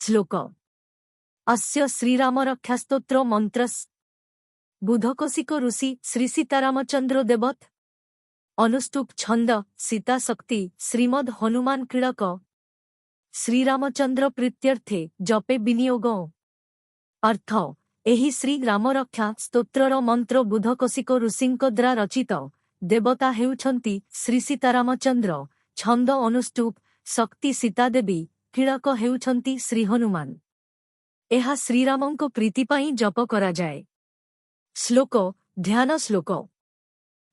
श्लोक अस्य श्रीरामरक्षास्तोत्र मंत्रस् बुधकोशिक ऋषि श्री सीतारामचंद्र देवत अनुष्टुप छंद सीता शक्ति श्रीमद हनुमान क्रीड़क श्रीरामचंद्र प्रीत्यर्थे जपे विनियोग अर्थ एही श्री रामरक्षा स्तोत्रर मंत्र बुधकोशिक ऋषिंक द्वारा रचित देवता हेउछंती श्री सीतारामचंद्र छंद अनुष्टुप शक्ति सीतादेवी क्रीड़क हेउछंती श्री हनुमान एहा श्रीरामंको प्रीति पाई जप करा जाए। श्लोक ध्यान श्लोक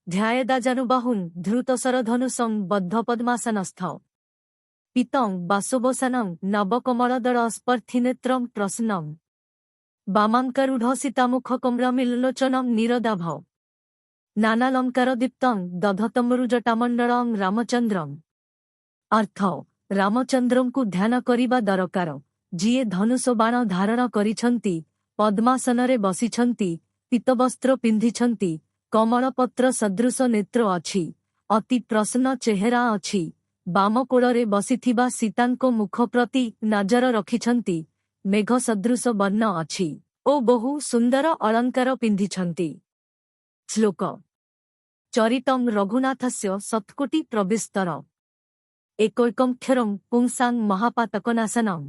ध्यायेदाजानुबाहुं धृतशरधनुषं बद्धपद्मासनस्थ पीतं वासवसानं नवकमलदल स्पर्थिनेत्रं प्रसन्नं वामाङ्कारूढसीतामुखकमलमिलोचनं नीरदाभौ नानालङ्कारदीप्तं दधतमरुजटामण्डलं रामचन्द्रम् अर्थ रामचन्द्रंकु ध्यान करिबा दरकार जिए धनुष बाण धारण करिछंती पद्मासनरे बसिछंती पीतवस्त्र पिंधिछंती कमलपत्र सदृश नेत्र अछि अति प्रसन्न चेहरा अछि बामकोड़े बसिथिबा सीतांको मुख प्रति नजर रखिछंती मेघ सदृश वर्ण अछि ओ बहु सुंदर अलंकार पिंधिछंती। श्लोक चरितं रघुनाथस्य सत्कोटि प्रविस्तर एकैकमक्षरं पुंसां महापातकनाशनम्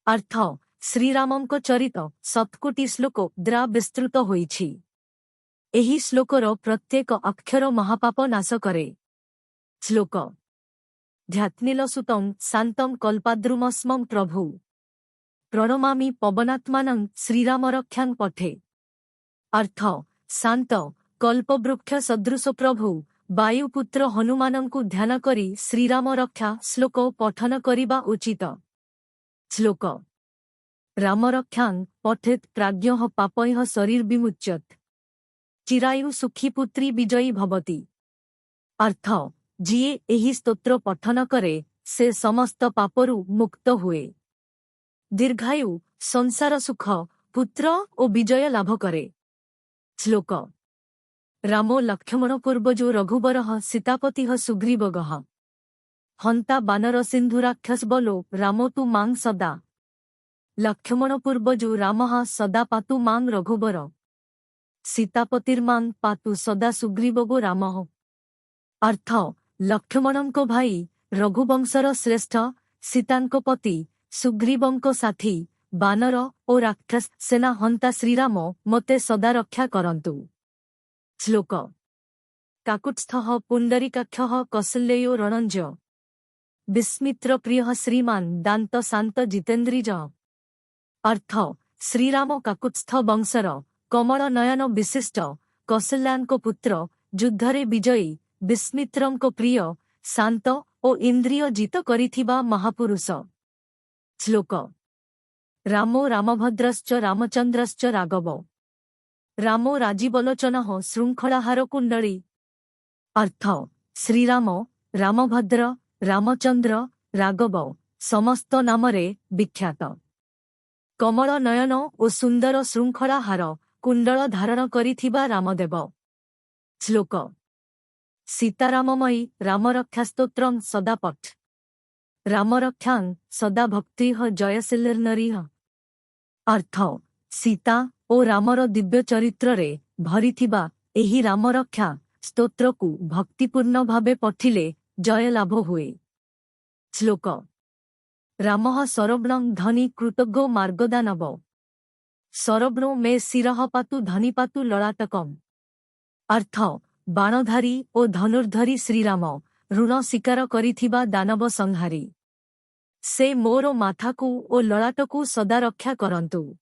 अर्थ श्रीरामंको चरित सत्कोटि श्लोक द्वारा विस्तृत होईछि। एही श्लोकर प्रत्येक अक्षर महापाप नाश करे। श्लोक ध्यात्नीलसुतं शान्तं कल्पाद्रुमस्मं प्रभु प्रणमामि पवनात्मानं श्रीरामरक्षां पठे अर्थ शांत कल्पवृक्ष सदृश प्रभु वायुपुत्र हनुमानंकु ध्यान करी श्रीराम रक्षा श्लोक पठन करिबा उचित। श्लोक रामरक्षां पठेत् प्राज्ञः पापैः शरीरविमुच्यत चिरायु सुखी पुत्री विजयी भवति अर्थ जिए एही स्तोत्र पठन करे से समस्त पापरु मुक्त हुए दीर्घायु संसार सुख पुत्र और विजय लाभ करे। श्लोक रामो लक्ष्मण पूर्वजो रघुबरः सीतापतिः सुग्रीवगः हंता बानर सिंधुराक्षस बलो रामो तु मां सदा लक्ष्मण पूर्वजो रामः सदा पातु मां रघुबर सीतापतिर्मां पातु सदा सुग्रीवगो रामः अर्थ लक्ष्मणंको भाई रघुवंशर श्रेष्ठ सीतांको पति सुग्रीवंको साथी बानर और राक्षस सेना हंता श्रीराम मते सदा रक्षा करंतु। श्लोक काकुत्स्थः पुंडरीकाक्षः कौसल्ययो रणंज विस्मित्र प्रियः श्रीमान दान्त शांत जितेन्द्रिज अर्थ श्रीराम काकुत्स्थ वंशर कमल नयन विशिष्ट कौसल्यानको पुत्र युद्धरे विजयी विस्मित्रंको प्रिय शांत और इंद्रिय जित करिथिबा महापुरुष। श्लोक रामो रामभद्रश्च रामचंद्रश्च राघवो रामो राजीवलोचनः श्रृंखलाहार कुंडली अर्थ श्रीराम रामभद्र रामचंद्र राघव समस्त नामरे विख्यात कमल नयन और सुंदर श्रृंखलाहार कुंडल धारण करिथिबा रामदेव। श्लोक सीताराममयी रामरक्षास्तोत्रं सदा पठ रामरक्षां सदा भक्तिः जयशीलर्नरिः अर्थ सीता और रामर दिव्य चरित्र रे भरिथिबा एही रामरक्षा स्तोत्र को भक्तिपूर्ण भावे पठिले जय लाभ हुए। श्लोक रामः सरवणं धनी कृतज्ञो मार्गदानव सरवणो मे शिरः पातु धनी पातु ललाटकम् अर्थ बाणधारी और धनुर्धरी श्रीराम ऋण शिकार करिथिबा दानव संहारी से मोर माथाकू और ललाटकू सदा रक्षा करंतु।